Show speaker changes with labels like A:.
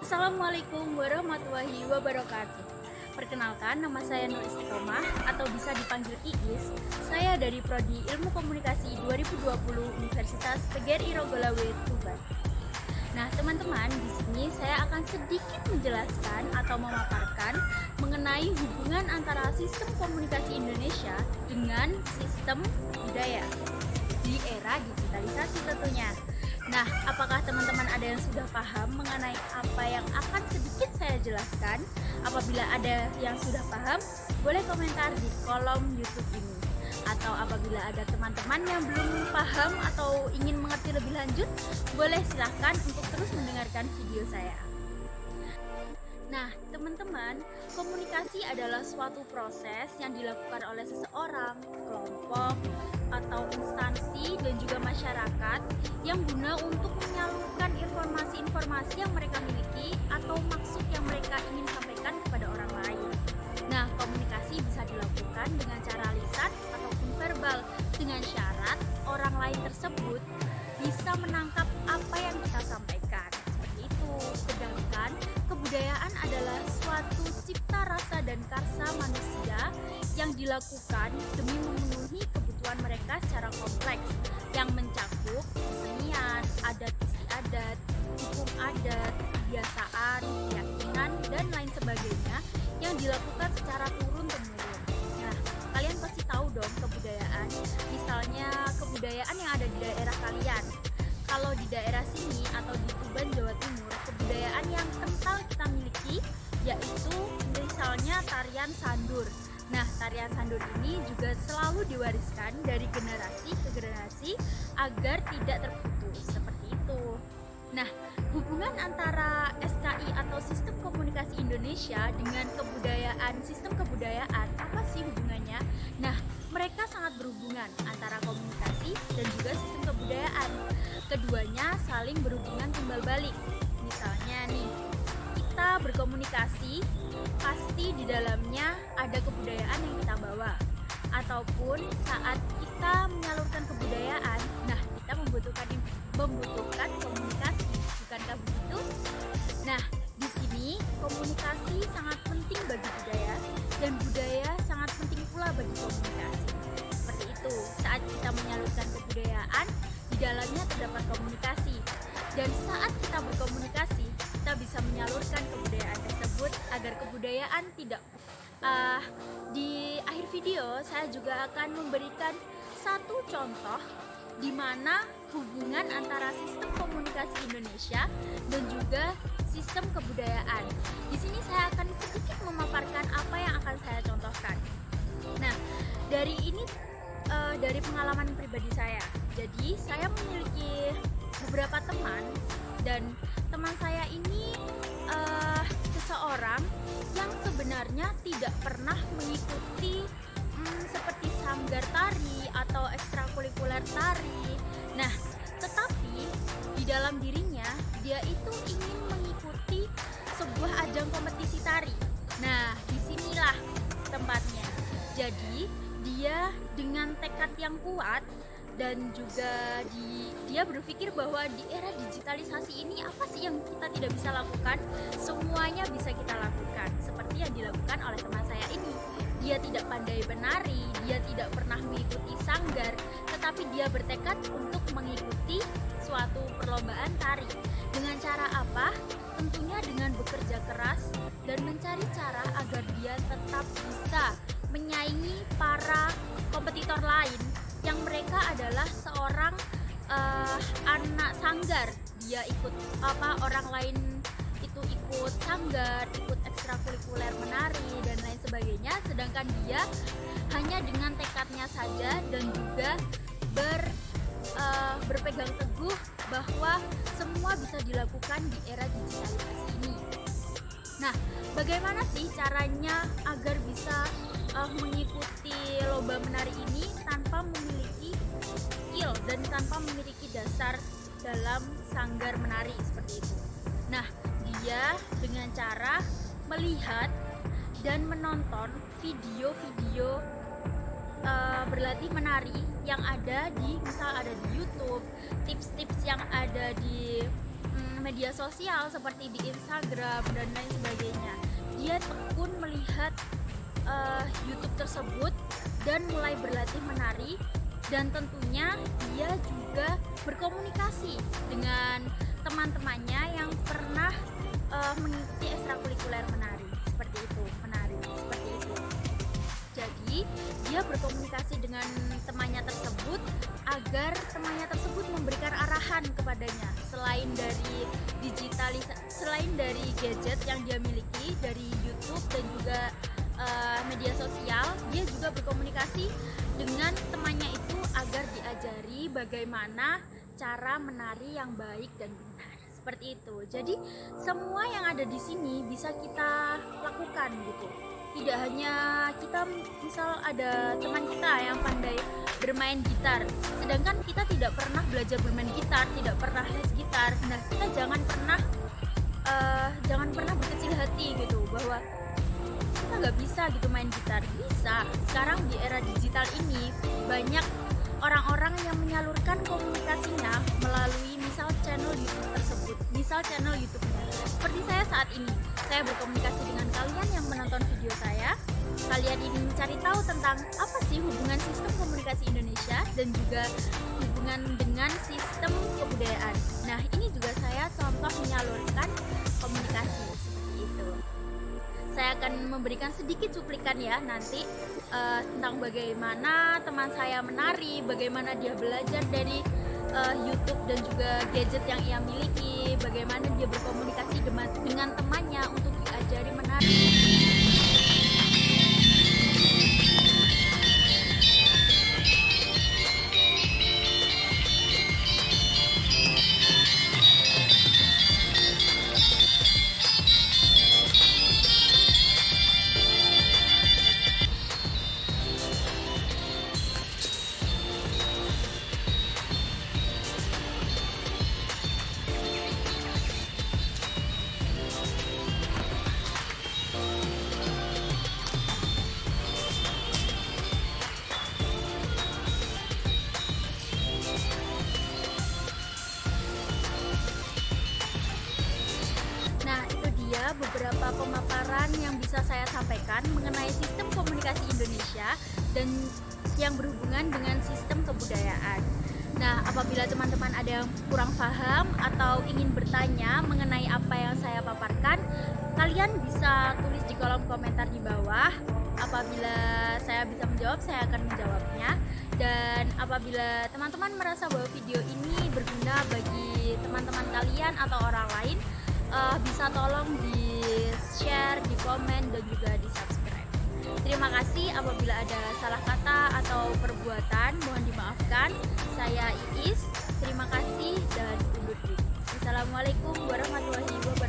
A: Assalamualaikum warahmatullahi wabarakatuh. Perkenalkan, nama saya Nur Istiqomah atau bisa dipanggil Iis. Saya dari Prodi Ilmu Komunikasi 2020 Universitas PGRI Rogolawe, Tuban. Nah, teman-teman, di sini saya akan sedikit menjelaskan atau memaparkan mengenai hubungan antara sistem komunikasi Indonesia dengan sistem budaya di era digitalisasi tentunya. Nah, apakah teman-teman ada yang sudah paham mengenai apa yang akan sedikit saya jelaskan? Apabila ada yang sudah paham, boleh komentar di kolom YouTube ini. Atau apabila ada teman-teman yang belum paham atau ingin mengerti lebih lanjut, boleh silahkan untuk terus mendengarkan video saya. Nah, teman-teman, komunikasi adalah suatu proses yang dilakukan oleh seseorang, kelompok, atau instansi dan juga masyarakat yang guna untuk menyalurkan informasi-informasi yang mereka miliki atau maksud yang mereka ingin sampaikan kepada orang lain. Nah, komunikasi bisa dilakukan dengan cara lisan ataupun verbal dengan syarat orang lain tersebut bisa menangkap apa yang kita sampaikan. Seperti itu. Sedangkan kebudayaan adalah suatu cipta rasa dan karsa manusia yang dilakukan demi memenuhi kebutuhan mereka secara kompleks yang mencakup kesenian, adat istiadat, hukum adat, kebiasaan, keyakinan, dan lain sebagainya yang dilakukan secara turun-temurun. Nah, kalian pasti tahu dong kebudayaan, misalnya kebudayaan yang ada di daerah kalian. Kalau di daerah sini atau di Tuban, Jawa Timur, kebudayaan yang kental kita miliki yaitu misalnya tarian sandur. Nah, tarian sandur ini juga selalu diwariskan dari generasi ke generasi agar tidak terputus, seperti itu. Nah, hubungan antara SKI atau Sistem Komunikasi Indonesia dengan sistem kebudayaan, apa sih hubungannya? Nah, mereka sangat berhubungan antara komunikasi dan juga sistem kebudayaan. Keduanya saling berhubungan timbal balik. Misalnya nih, kita berkomunikasi, pasti di dalamnya ada kebudayaan yang kita bawa. Ataupun saat kita menyalurkan kebudayaan, nah kita membutuhkan komunikasi, bukankah begitu? Nah, di sini komunikasi sangat penting bagi budaya dan budaya sangat penting pula bagi komunikasi. Seperti itu, saat kita menyalurkan kebudayaan, di dalamnya terdapat komunikasi. Dan saat kita berkomunikasi, kita bisa menyalurkan kebudayaan tersebut agar kebudayaan tidak di akhir video saya juga akan memberikan satu contoh di mana hubungan antara sistem komunikasi Indonesia dan juga sistem kebudayaan. Di sini saya akan sedikit memaparkan apa yang akan saya contohkan. Nah, dari pengalaman pribadi saya. Jadi, saya memiliki beberapa teman dan teman saya ini seseorang yang sebenarnya tidak pernah mengikuti seperti sanggar tari atau ekstrakurikuler tari. Nah, tetapi di dalam dirinya dia itu ingin mengikuti sebuah ajang kompetisi tari. Nah, disinilah tempatnya. Jadi dia dengan tekad yang kuat dan juga dia berpikir bahwa di era digitalisasi ini apa sih yang kita tidak bisa lakukan? Semuanya bisa kita lakukan, seperti yang dilakukan oleh teman saya ini. Dia tidak pandai menari, dia tidak pernah mengikuti sanggar, tetapi dia bertekad untuk mengikuti suatu perlombaan tari. Dengan cara apa? Tentunya dengan bekerja keras dan mencari cara agar dia tetap bisa menyaingi para kompetitor lain yang mereka adalah seorang anak sanggar. Dia ikut orang lain itu ikut sanggar, ikut ekstrakurikuler menari dan lain sebagainya, sedangkan dia hanya dengan tekadnya saja dan juga berpegang teguh bahwa semua bisa dilakukan di era digitalisasi ini. Nah, bagaimana sih caranya agar bisa mengikuti lomba menari ini tanpa memiliki skill dan tanpa memiliki dasar dalam sanggar menari seperti itu? Nah, dia dengan cara melihat dan menonton video-video berlatih menari yang ada di YouTube, tips-tips yang ada di media sosial seperti di Instagram dan lain sebagainya. Dia tekun melihat YouTube tersebut dan mulai berlatih menari, dan tentunya dia juga berkomunikasi dengan teman-temannya yang pernah mengikuti ekstrakurikuler menari seperti itu. Jadi dia berkomunikasi dengan temannya tersebut agar temannya tersebut memberikan arahan kepadanya. Selain dari gadget yang dia miliki dari YouTube dan juga media sosial, dia juga berkomunikasi dengan temannya itu agar diajari bagaimana cara menari yang baik dan benar. Seperti itu. Jadi semua yang ada di sini bisa kita lakukan gitu. Tidak hanya kita, misal ada teman kita yang pandai bermain gitar, sedangkan kita tidak pernah belajar bermain gitar, tidak pernah les gitar. Nah, kita jangan pernah berkecil hati gitu bahwa kita nggak bisa gitu main gitar. Bisa. Sekarang di era digital ini banyak orang-orang yang menyalurkan komunikasinya melalui misal channel YouTube tersebut, seperti saya saat ini. Saya berkomunikasi dengan kalian yang menonton video saya. Kalian ingin mencari tahu tentang apa sih hubungan sistem komunikasi Indonesia dan juga hubungan dengan sistem kebudayaan. Nah, ini juga saya contoh menyalurkan komunikasi seperti itu. Saya akan memberikan sedikit cuplikan ya nanti tentang bagaimana teman saya menari, bagaimana dia belajar dari YouTube dan juga gadget yang ia miliki, bagaimana dia berkomunikasi dengan temannya untuk diajari menari. Beberapa pemaparan yang bisa saya sampaikan mengenai sistem komunikasi Indonesia dan yang berhubungan dengan sistem kebudayaan. Nah, apabila teman-teman ada yang kurang paham atau ingin bertanya mengenai apa yang saya paparkan, kalian bisa tulis di kolom komentar di bawah. Apabila saya bisa menjawab, saya akan menjawabnya. Dan apabila teman-teman merasa bahwa video ini berguna bagi teman-teman kalian atau orang lain, bisa tolong di share, di komen, dan juga di subscribe. Terima kasih. Apabila ada salah kata atau perbuatan, mohon dimaafkan. Saya Iis, terima kasih dan undur diri. Assalamualaikum warahmatullahi wabarakatuh.